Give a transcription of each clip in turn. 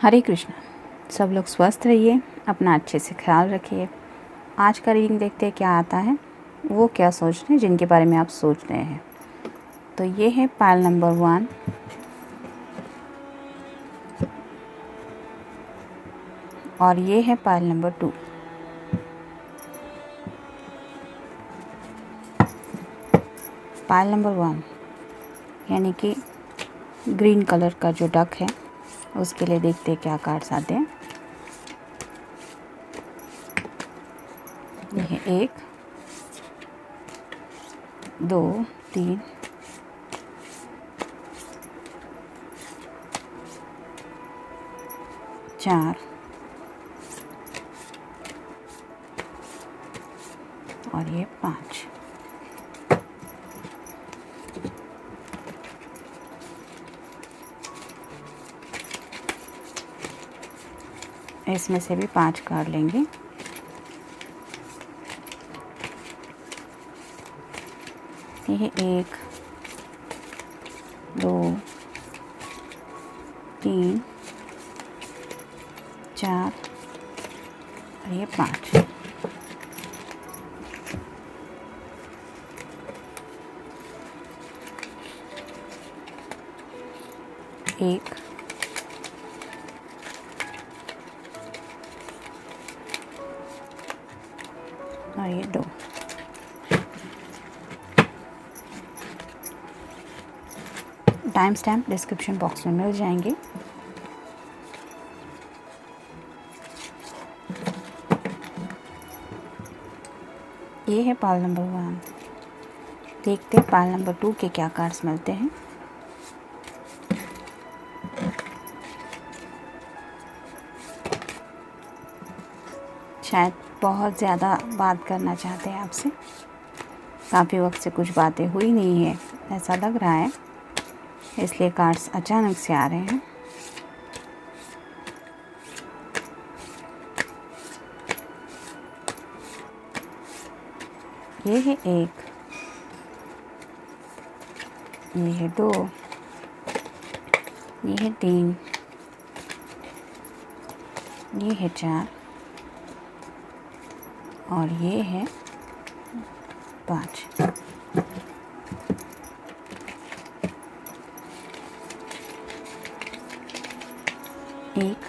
हरे कृष्णा। सब लोग स्वस्थ रहिए, अपना अच्छे से ख्याल रखिए। आज का रीडिंग देखते हैं क्या आता है, वो क्या सोच रहे हैं जिनके बारे में आप सोच रहे हैं। तो ये है पाइल नंबर 1 और ये है पाइल नंबर 2। पाइल नंबर 1 यानी कि ग्रीन कलर का जो डक है उसके लिए देखते हैं क्या कार्ड्स आते हैं। ये 1 2 3 4 और ये 5। इसमें से भी 5 कार्ड लेंगे। ये 1 2 3 4 और ये 5। 1 और ये 2। टाइम स्टैम्प डिस्क्रिप्शन बॉक्स में मिल जाएंगे। ये है पाइल नंबर 1। देखते हैं पाइल नंबर 2 के क्या कार्ड्स मिलते हैं। शायद बहुत ज़्यादा बात करना चाहते हैं आपसे। काफ़ी वक्त से कुछ बातें हुई नहीं है ऐसा लग रहा है, इसलिए कार्ड्स अचानक से आ रहे हैं। ये है 1, ये है 2, ये है 3, ये है 4 और ये है 5। 1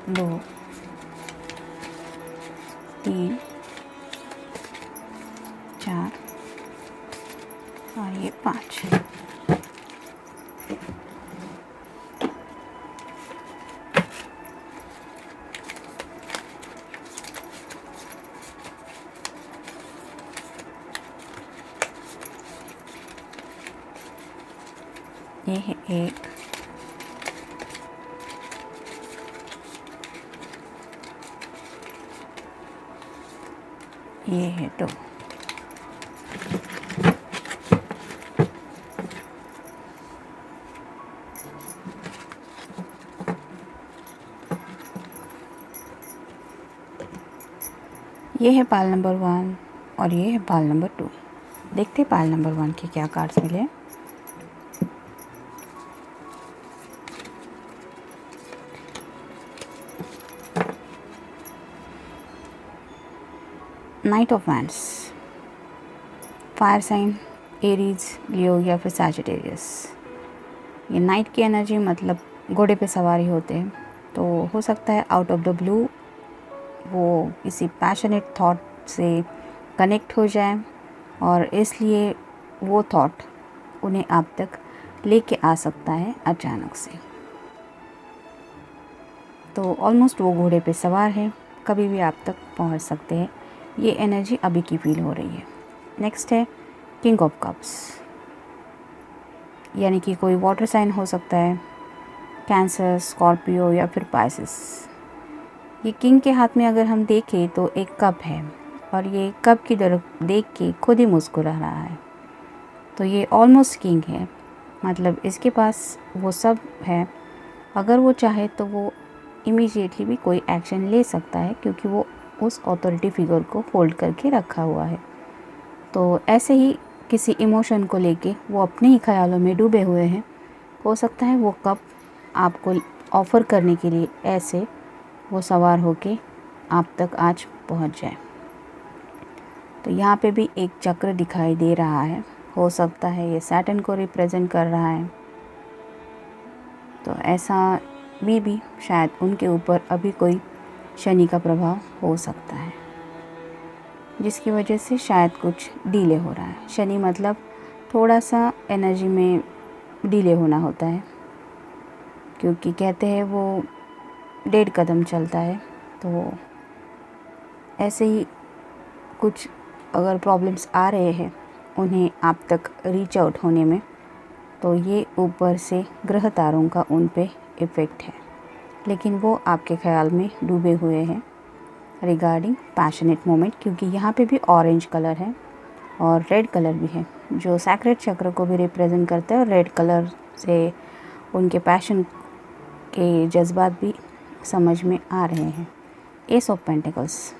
2 3 4 और ये 5। ये है 1 ये है 2। ये है पाइल नंबर 1 और ये है पाइल नंबर 2। देखते हैं पाइल नंबर 1 के क्या कार्ड्स मिले। Knight of wands, fire sign Aries, Leo या फिर सैजिटेरियस। ये नाइट की एनर्जी मतलब घोड़े पे सवारी होते हैं, तो हो सकता है आउट ऑफ द ब्लू वो किसी पैशनेट थॉट से कनेक्ट हो जाए और इसलिए वो थॉट उन्हें आप तक लेके आ सकता है अचानक से। तो ऑलमोस्ट वो घोड़े पे सवार है, कभी भी आप तक पहुंच सकते हैं। ये एनर्जी अभी की फील हो रही है। नेक्स्ट है किंग ऑफ कप्स, यानी कि कोई वाटर साइन हो सकता है, कैंसर, स्कॉर्पियो या फिर पाइसेस। ये किंग के हाथ में अगर हम देखें तो एक कप है और ये कप की तरफ देख के खुद ही मुस्कुरा रहा है, तो ये ऑलमोस्ट किंग है। मतलब इसके पास वो सब है, अगर वो चाहे तो वो इमीडिएटली भी कोई एक्शन ले सकता है क्योंकि वो उस अथॉरिटी फिगर को होल्ड करके रखा हुआ है। तो ऐसे ही किसी इमोशन को लेके वो अपने ही ख्यालों में डूबे हुए हैं। हो सकता है वो कप आपको ऑफ़र करने के लिए ऐसे वो सवार होके आप तक आज पहुंच जाए। तो यहाँ पे भी एक चक्र दिखाई दे रहा है, हो सकता है ये सैटर्न को रिप्रेजेंट कर रहा है। तो ऐसा भी शायद उनके ऊपर अभी कोई शनि का प्रभाव हो सकता है, जिसकी वजह से शायद कुछ डिले हो रहा है। शनि मतलब थोड़ा सा एनर्जी में डिले होना होता है, क्योंकि कहते हैं वो 1.5 कदम चलता है। तो ऐसे ही कुछ अगर प्रॉब्लम्स आ रहे हैं उन्हें आप तक रीच आउट होने में, तो ये ऊपर से ग्रह तारों का उन पे इफ़ेक्ट है, लेकिन वो आपके ख्याल में डूबे हुए हैं रिगार्डिंग पैशनेट मोमेंट, क्योंकि यहाँ पे भी ऑरेंज कलर है और रेड कलर भी है जो सैक्रेड चक्र को भी रिप्रेजेंट करता है, और रेड कलर से उनके पैशन के जज्बात भी समझ में आ रहे हैं। एस ऑफ पेंटिकल्स,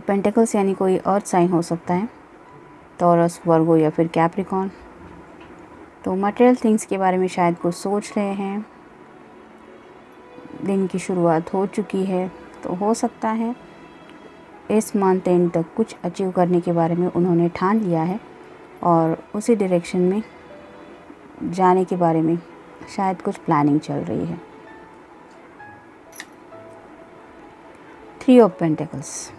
पेंटिकल्स यानी कोई अर्थ साइन हो सकता है, टॉरस, वर्गो या फिर कैप्रिकॉन। तो मटेरियल थिंग्स के बारे में शायद कुछ सोच रहे हैं, दिन की शुरुआत हो चुकी है, तो हो सकता है इस मंथ एंड तक कुछ अचीव करने के बारे में उन्होंने ठान लिया है और उसी डायरेक्शन में जाने के बारे में शायद कुछ प्लानिंग चल रही है। 3 ऑफ पेंटिकल्स,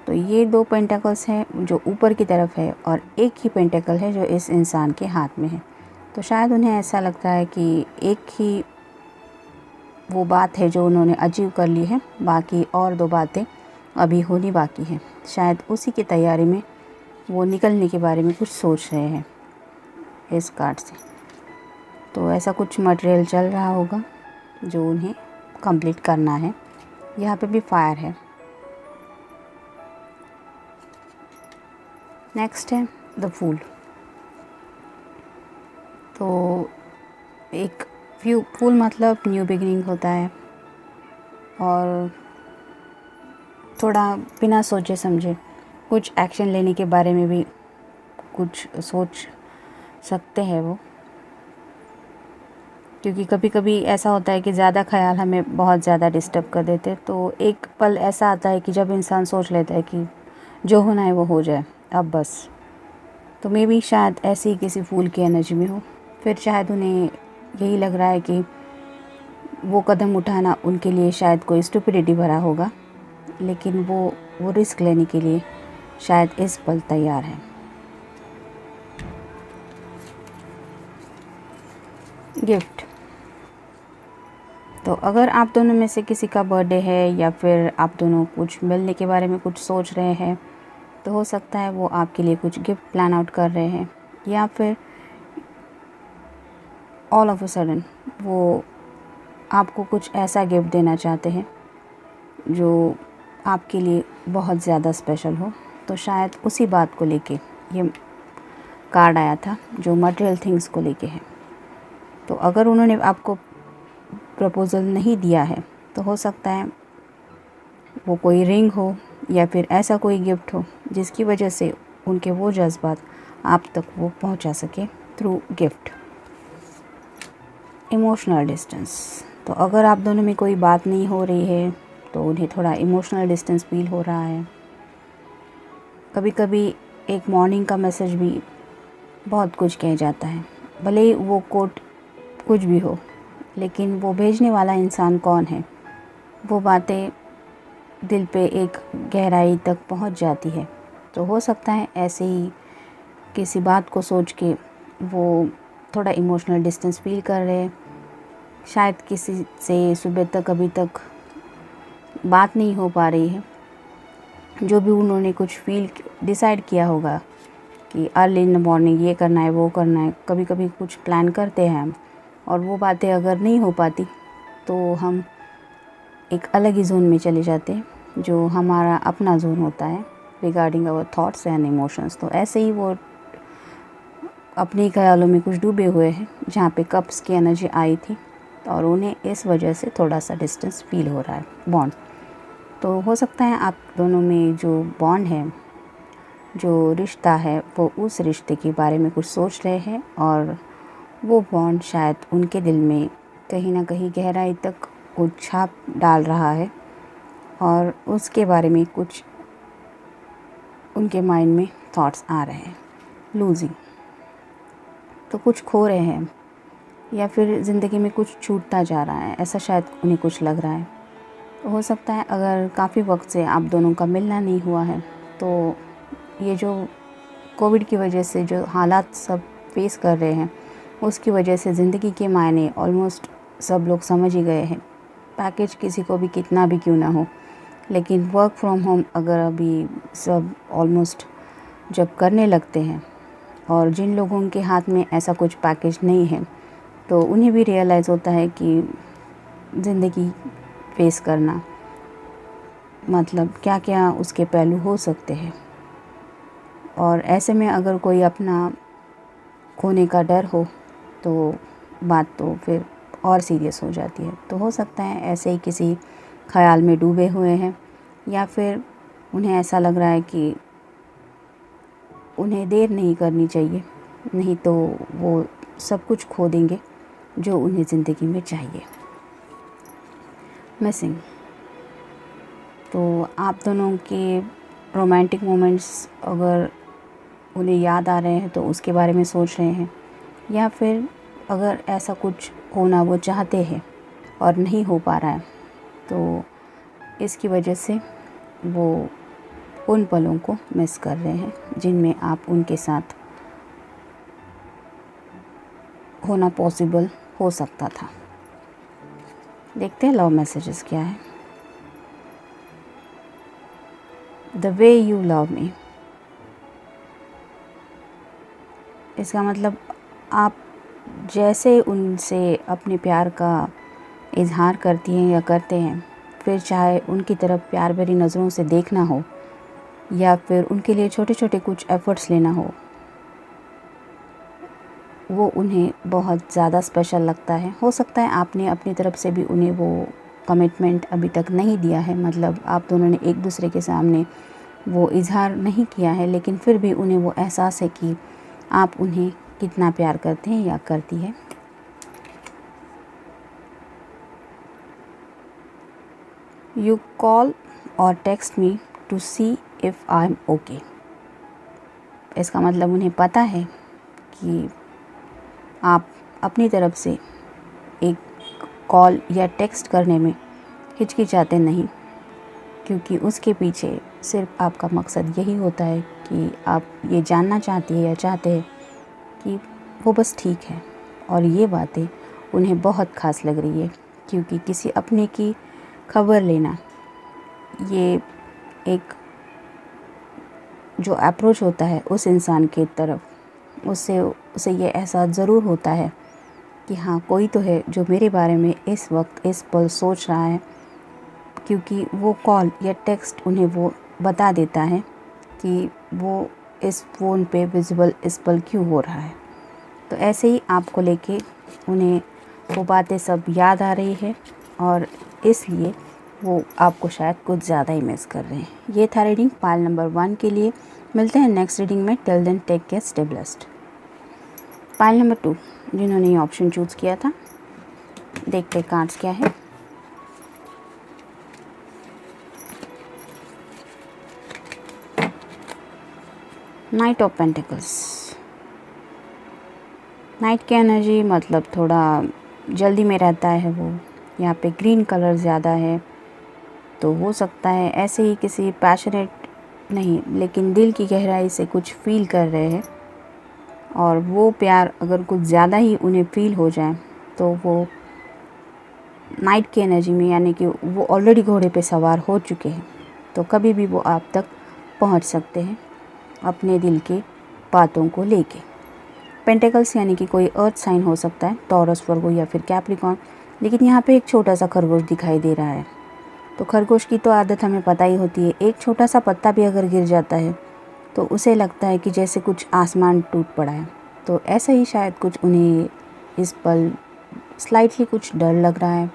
तो ये 2 पेंटिकल्स हैं जो ऊपर की तरफ है और एक ही पेंटिकल है जो इस इंसान के हाथ में है। तो शायद उन्हें ऐसा लगता है कि एक ही वो बात है जो उन्होंने अचीव कर ली है, बाकी और 2 बातें अभी होनी बाकी हैं। शायद उसी की तैयारी में वो निकलने के बारे में कुछ सोच रहे हैं इस कार्ड से। तो ऐसा कुछ मटेरियल चल रहा होगा जो उन्हें कंप्लीट करना है। यहाँ पे भी फायर है। नेक्स्ट है द फूल। तो एक फूल मतलब न्यू बिगिनिंग होता है, और थोड़ा बिना सोचे समझे कुछ एक्शन लेने के बारे में भी कुछ सोच सकते हैं वो, क्योंकि कभी कभी ऐसा होता है कि ज़्यादा ख्याल हमें बहुत ज़्यादा डिस्टर्ब कर देते हैं। तो एक पल ऐसा आता है कि जब इंसान सोच लेता है कि जो होना है वो हो जाए अब बस। तो मे बी शायद ऐसी ही किसी फूल की एनर्जी में हो, फिर शायद उन्हें यही लग रहा है कि वो कदम उठाना उनके लिए शायद कोई स्टुपिडिटी भरा होगा, लेकिन वो रिस्क लेने के लिए शायद इस पल तैयार है। गिफ्ट, तो अगर आप दोनों में से किसी का बर्थडे है या फिर आप दोनों कुछ मिलने के बारे में कुछ सोच रहे हैं, तो हो सकता है वो आपके लिए कुछ गिफ्ट प्लान आउट कर रहे हैं, या फिर ऑल ऑफ अ सडन वो आपको कुछ ऐसा गिफ्ट देना चाहते हैं जो आपके लिए बहुत ज़्यादा स्पेशल हो। तो शायद उसी बात को लेके ये कार्ड आया था जो मटेरियल थिंग्स को लेके है। तो अगर उन्होंने आपको प्रपोज़ल नहीं दिया है, तो हो सकता है वो कोई रिंग हो या फिर ऐसा कोई गिफ्ट हो जिसकी वजह से उनके वो जज्बात आप तक वो पहुंचा सके थ्रू गिफ्ट। इमोशनल डिस्टेंस, तो अगर आप दोनों में कोई बात नहीं हो रही है तो उन्हें थोड़ा इमोशनल डिस्टेंस फील हो रहा है। कभी कभी एक मॉर्निंग का मैसेज भी बहुत कुछ कह जाता है, भले ही वो कोट कुछ भी हो, लेकिन वो भेजने वाला इंसान कौन है, वो बातें दिल पे एक गहराई तक पहुंच जाती है। तो हो सकता है ऐसे ही किसी बात को सोच के वो थोड़ा इमोशनल डिस्टेंस फील कर रहे हैं। शायद किसी से सुबह तक अभी तक बात नहीं हो पा रही है, जो भी उन्होंने कुछ फील डिसाइड किया होगा कि अर्ली इन द मॉर्निंग ये करना है वो करना है। कभी कभी कुछ प्लान करते हैं हम, और वो बातें अगर नहीं हो पाती तो हम एक अलग ही जोन में चले जाते हैं जो हमारा अपना जोन होता है regarding our thoughts and emotions. तो ऐसे ही वो अपने ख्यालों में कुछ डूबे हुए हैं जहाँ पे कप्स की एनर्जी आई थी, और उन्हें इस वजह से थोड़ा सा डिस्टेंस फील हो रहा है, बॉन्ड। तो हो सकता है आप दोनों में जो बॉन्ड है, जो रिश्ता है, वो उस रिश्ते के बारे में कुछ सोच रहे हैं और वो बॉन्ड शायद उनके दिल में कहीं ना कहीं गहराई तक कुछ छाप डाल रहा है और उसके बारे में कुछ उनके माइंड में थॉट्स आ रहे हैं। लूजिंग, तो कुछ खो रहे हैं या फिर ज़िंदगी में कुछ छूटता जा रहा है, ऐसा शायद उन्हें कुछ लग रहा है। तो हो सकता है अगर काफ़ी वक्त से आप दोनों का मिलना नहीं हुआ है तो ये जो कोविड की वजह से जो हालात सब फेस कर रहे हैं उसकी वजह से ज़िंदगी के मायने ऑलमोस्ट सब लोग समझ ही गए हैं। पैकेज किसी को भी कितना भी क्यों ना हो, लेकिन वर्क फ्रॉम होम अगर अभी सब ऑलमोस्ट जब करने लगते हैं और जिन लोगों के हाथ में ऐसा कुछ पैकेज नहीं है तो उन्हें भी रियलाइज़ होता है कि ज़िंदगी फेस करना मतलब क्या क्या उसके पहलू हो सकते हैं। और ऐसे में अगर कोई अपना खोने का डर हो तो बात तो फिर और सीरियस हो जाती है। तो हो सकता है ऐसे ही किसी ख़याल में डूबे हुए हैं या फिर उन्हें ऐसा लग रहा है कि उन्हें देर नहीं करनी चाहिए, नहीं तो वो सब कुछ खो देंगे जो उन्हें ज़िंदगी में चाहिए। मिसिंग, तो आप दोनों के रोमांटिक मोमेंट्स अगर उन्हें याद आ रहे हैं तो उसके बारे में सोच रहे हैं, या फिर अगर ऐसा कुछ होना वो चाहते हैं और नहीं हो पा रहा है तो इसकी वजह से वो उन पलों को मिस कर रहे हैं जिनमें आप उनके साथ होना पॉसिबल हो सकता था। देखते हैं लव मैसेजेस क्या है। The way you love me, इसका मतलब आप जैसे उनसे अपने प्यार का इजहार करती हैं या करते हैं, फिर चाहे उनकी तरफ प्यार भरी नज़रों से देखना हो या फिर उनके लिए छोटे छोटे कुछ एफ़र्ट्स लेना हो, वो उन्हें बहुत ज़्यादा स्पेशल लगता है। हो सकता है आपने अपनी तरफ से भी उन्हें वो कमिटमेंट अभी तक नहीं दिया है, मतलब आप दोनों ने एक दूसरे के सामने वो इजहार नहीं किया है, लेकिन फिर भी उन्हें वो एहसास है कि आप उन्हें कितना प्यार करते हैं या करती है। You call or text me to see if I am okay, इसका मतलब उन्हें पता है कि आप अपनी तरफ से एक कॉल या टेक्स्ट करने में हिचकिचाते नहीं, क्योंकि उसके पीछे सिर्फ आपका मकसद यही होता है कि आप ये जानना चाहती है या चाहते हैं कि वो बस ठीक है। और ये बातें उन्हें बहुत ख़ास लग रही है, क्योंकि किसी अपने की खबर लेना, ये एक जो अप्रोच होता है उस इंसान के तरफ, उससे उसे ये एहसास ज़रूर होता है कि हाँ, कोई तो है जो मेरे बारे में इस वक्त इस पल सोच रहा है, क्योंकि वो कॉल या टेक्स्ट उन्हें वो बता देता है कि वो इस फ़ोन पे विज़िबल इस पल क्यों हो रहा है। तो ऐसे ही आपको लेके उन्हें वो बातें सब याद आ रही है और इसलिए वो आपको शायद कुछ ज़्यादा ही मिस कर रहे हैं। ये था रीडिंग पाइल नंबर 1 के लिए। मिलते हैं नेक्स्ट रीडिंग में। Till then take care, stay blessed. Pile number 2, जिन्होंने ये ऑप्शन चूज़ किया था, देखते कार्ड्स क्या है। नाइट ऑफ पेंटिकल्स, नाइट की एनर्जी मतलब थोड़ा जल्दी में रहता है वो। यहाँ पे ग्रीन कलर ज़्यादा है, तो हो सकता है ऐसे ही किसी पैशनेट नहीं लेकिन दिल की गहराई से कुछ फील कर रहे हैं, और वो प्यार अगर कुछ ज़्यादा ही उन्हें फील हो जाए तो वो नाइट की एनर्जी में, यानी कि वो ऑलरेडी घोड़े पे सवार हो चुके हैं, तो कभी भी वो आप तक पहुंच सकते हैं अपने दिल के बातों को लेके। पेंटिकल्स यानी कि कोई अर्थ साइन हो सकता है, टॉरस, वर्गो या फिर कैप्रिकॉर्न, लेकिन यहाँ पे एक छोटा सा खरगोश दिखाई दे रहा है। तो खरगोश की तो आदत हमें पता ही होती है, एक छोटा सा पत्ता भी अगर गिर जाता है तो उसे लगता है कि जैसे कुछ आसमान टूट पड़ा है। तो ऐसा ही शायद कुछ उन्हें इस पल स्लाइटली कुछ डर लग रहा है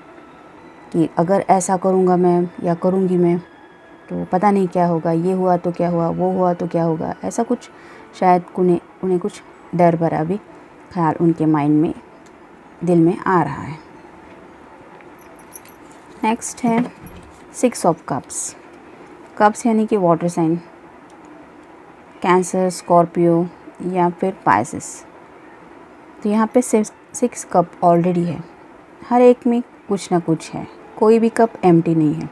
कि अगर ऐसा करूँगा मैं या करूँगी मैं तो पता नहीं क्या होगा, ये हुआ तो क्या हुआ, वो हुआ तो क्या होगा, ऐसा कुछ शायद उन्हें कुछ डर भरा भी ख्याल उनके माइंड में, दिल में आ रहा है। नेक्स्ट है 6 ऑफ कप्स। कप्स यानी कि वाटर साइन, कैंसर, स्कॉर्पियो या फिर पाइसेस। तो यहाँ पे 6 कप ऑलरेडी है, हर एक में कुछ ना कुछ है, कोई भी कप एम्प्टी नहीं है।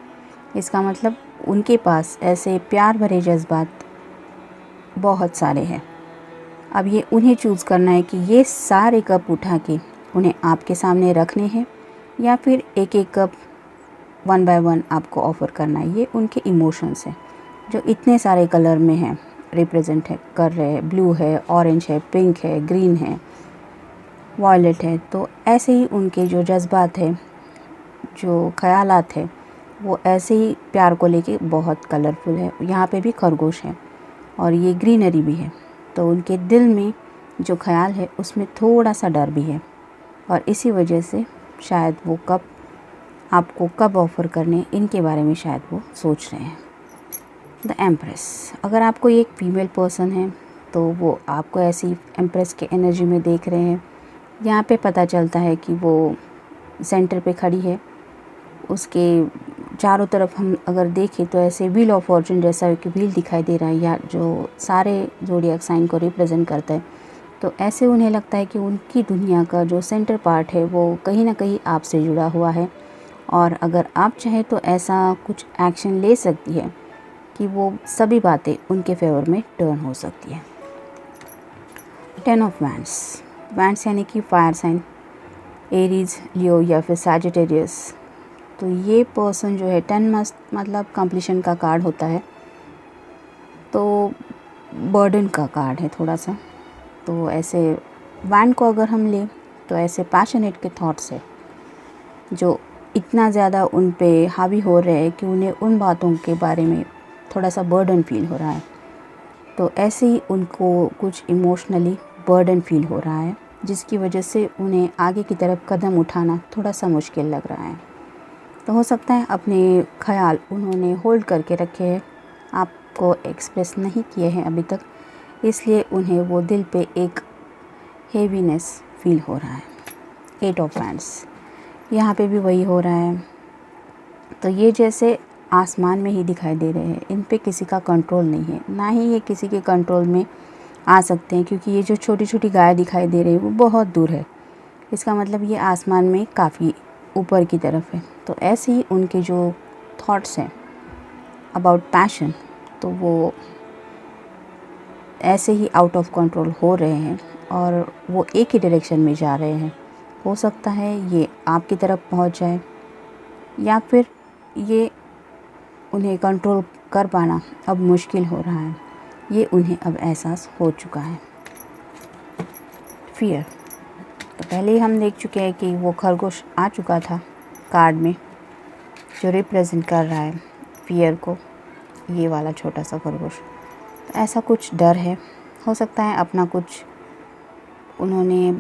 इसका मतलब उनके पास ऐसे प्यार भरे जज्बात बहुत सारे हैं। अब ये उन्हें चूज़ करना है कि ये सारे कप उठा के उन्हें आपके सामने रखने हैं या फिर एक एक कप 1 बाय 1 आपको ऑफ़र करना है। ये उनके इमोशंस हैं जो इतने सारे कलर में हैं, रिप्रेजेंट है कर रहे हैं। ब्लू है, ऑरेंज है, पिंक है, ग्रीन है, वॉयलेट है। तो ऐसे ही उनके जो जज्बात है, जो ख़यालात है, वो ऐसे ही प्यार को लेके बहुत कलरफुल है। यहाँ पे भी खरगोश है और ये ग्रीनरी भी है। तो उनके दिल में जो ख़याल है उसमें थोड़ा सा डर भी है और इसी वजह से शायद वो कब आपको कब ऑफ़र करने, इनके बारे में शायद वो सोच रहे हैं। The empress. अगर आपको एक फीमेल पर्सन है तो वो आपको ऐसी एम्प्रेस के एनर्जी में देख रहे हैं। यहाँ पे पता चलता है कि वो सेंटर पे खड़ी है, उसके चारों तरफ हम अगर देखें तो ऐसे व्हील ऑफ फॉर्चून जैसा एक व्हील दिखाई दे रहा है, या जो सारे ज़ोडिएक साइन को रिप्रेजेंट करता है। तो ऐसे उन्हें लगता है कि उनकी दुनिया का जो सेंटर पार्ट है वो कहीं ना कहीं आपसे जुड़ा हुआ है और अगर आप चाहें तो ऐसा कुछ एक्शन ले सकती है कि वो सभी बातें उनके फेवर में टर्न हो सकती है। 10 ऑफ वैंड्स। वैंड्स यानी कि फायर साइन, एरीज, लियो या फिर सैजिटेरियस। तो ये पर्सन जो है 10 मस्त मतलब कंप्लीशन का कार्ड होता है, तो बर्डन का कार्ड है थोड़ा सा। तो ऐसे वैंड को अगर हम लें तो ऐसे पैशनेट के थॉट्स है जो इतना ज़्यादा उन पे हावी हो रहे हैं कि उन्हें उन बातों के बारे में थोड़ा सा बर्डन फील हो रहा है। तो ऐसे ही उनको कुछ इमोशनली बर्डन फील हो रहा है जिसकी वजह से उन्हें आगे की तरफ कदम उठाना थोड़ा सा मुश्किल लग रहा है। तो हो सकता है अपने ख़याल उन्होंने होल्ड करके रखे हैं, आपको एक्सप्रेस नहीं किए हैं अभी तक, इसलिए उन्हें वो दिल पे एक हेवीनेस फील हो रहा है। 8 ऑफ वैंड्स। यहाँ पे भी वही हो रहा है। तो ये जैसे आसमान में ही दिखाई दे रहे हैं, इन पे किसी का कंट्रोल नहीं है, ना ही ये किसी के कंट्रोल में आ सकते हैं, क्योंकि ये जो छोटी छोटी गाय दिखाई दे रही है वो बहुत दूर है। इसका मतलब ये आसमान में काफ़ी ऊपर की तरफ है। तो ऐसे ही उनके जो थॉट्स हैं अबाउट पैशन, तो वो ऐसे ही आउट ऑफ कंट्रोल हो रहे हैं और वो एक ही डायरेक्शन में जा रहे हैं। हो सकता है ये आपकी तरफ पहुंच जाए या फिर ये उन्हें कंट्रोल कर पाना अब मुश्किल हो रहा है, ये उन्हें अब एहसास हो चुका है। फियर। तो पहले ही हम देख चुके हैं कि वो खरगोश आ चुका था कार्ड में जो रिप्रेजेंट कर रहा है फियर को, ये वाला छोटा सा खरगोश। तो ऐसा कुछ डर है, हो सकता है अपना कुछ उन्होंने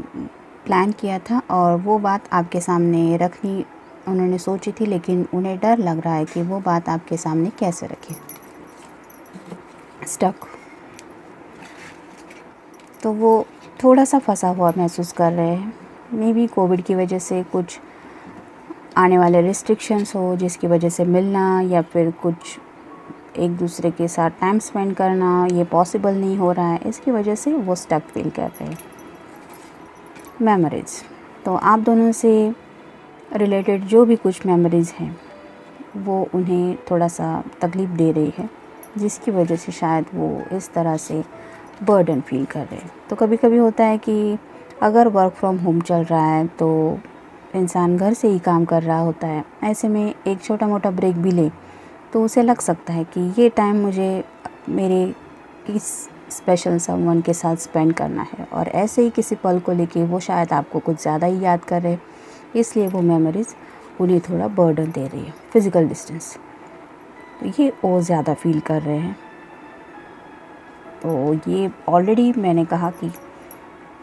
प्लान किया था और वो बात आपके सामने रखनी उन्होंने सोची थी, लेकिन उन्हें डर लग रहा है कि वो बात आपके सामने कैसे रखें। स्टक। तो वो थोड़ा सा फंसा हुआ महसूस कर रहे हैं, मे बी कोविड की वजह से कुछ आने वाले रिस्ट्रिक्शंस हो जिसकी वजह से मिलना या फिर कुछ एक दूसरे के साथ टाइम स्पेंड करना ये पॉसिबल नहीं हो रहा है, इसकी वजह से वो स्टक फील कर रहे हैं। मेमोरीज़। तो आप दोनों से रिलेटेड जो भी कुछ मेमोरीज़ हैं वो उन्हें थोड़ा सा तकलीफ़ दे रही है, जिसकी वजह से शायद वो इस तरह से बर्डन फील कर रहे हैं। तो कभी कभी होता है कि अगर वर्क फ्रॉम होम चल रहा है तो इंसान घर से ही काम कर रहा होता है, ऐसे में एक छोटा मोटा ब्रेक भी ले तो उसे लग सकता है कि ये टाइम मुझे मेरे इस स्पेशल समवन के साथ स्पेंड करना है, और ऐसे ही किसी पल को लेके वो शायद आपको कुछ ज़्यादा ही याद कर रहे, इसलिए वो मेमोरीज़ उन्हें थोड़ा बर्डन दे रही है। फिज़िकल डिस्टेंस, तो ये और ज़्यादा फील कर रहे हैं। तो ये ऑलरेडी मैंने कहा कि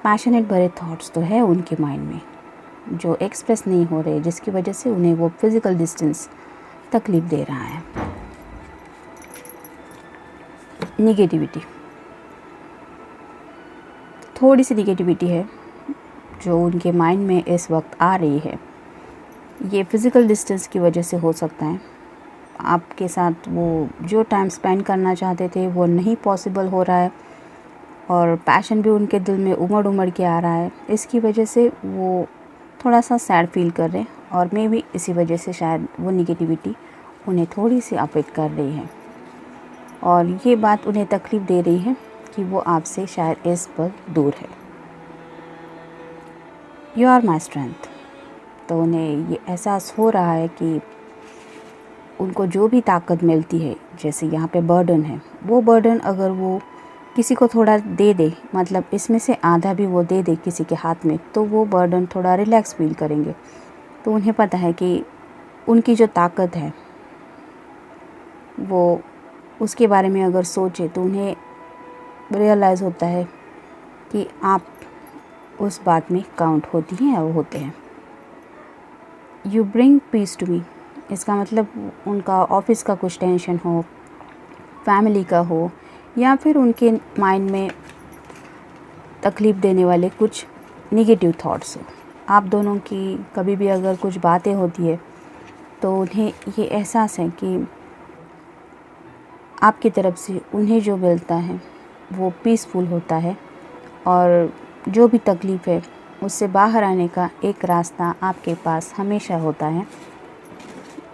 पैशनेट भरे थॉट्स तो है उनके माइंड में जो एक्सप्रेस नहीं हो रहे, जिसकी वजह से उन्हें वो फिज़िकल डिस्टेंस तकलीफ़ दे रहा है। निगेटिविटी, थोड़ी सी निगेटिविटी है जो उनके माइंड में इस वक्त आ रही है, ये फ़िज़िकल डिस्टेंस की वजह से हो सकता है। आपके साथ वो जो टाइम स्पेंड करना चाहते थे वो नहीं पॉसिबल हो रहा है, और पैशन भी उनके दिल में उमड़ उमड़ के आ रहा है। इसकी वजह से वो थोड़ा सा सैड फील कर रहे हैं, और मे भी इसी वजह से शायद वो निगेटिविटी उन्हें थोड़ी सी अफेक्ट कर रही है, और ये बात उन्हें तकलीफ़ दे रही है कि वो आपसे शायद इस पर दूर है। You are my strength. तो उन्हें ये एहसास हो रहा है कि उनको जो भी ताकत मिलती है, जैसे यहाँ पे बर्डन है, वो बर्डन अगर वो किसी को थोड़ा दे दे, मतलब इसमें से आधा भी वो दे दे किसी के हाथ में, तो वो बर्डन थोड़ा रिलैक्स फील करेंगे। तो उन्हें पता है कि उनकी जो ताकत है वो उसके बारे में अगर सोचे तो उन्हें रियलाइज़ होता है कि आप उस बात में काउंट होती हैं या वो होते हैं। You bring peace to me, इसका मतलब उनका ऑफिस का कुछ टेंशन हो, फैमिली का हो, या फिर उनके माइंड में तकलीफ़ देने वाले कुछ निगेटिव थॉट्स हो। आप दोनों की कभी भी अगर कुछ बातें होती है तो उन्हें ये एहसास है कि आपकी तरफ से उन्हें जो मिलता है वो पीसफुल होता है, और जो भी तकलीफ़ है उससे बाहर आने का एक रास्ता आपके पास हमेशा होता है।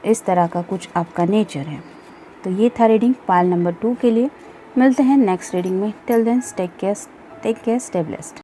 इस तरह का कुछ आपका नेचर है। तो ये था रीडिंग पाइल नंबर 2 के लिए। मिलते हैं नेक्स्ट रीडिंग में। Till then take care, stay blessed.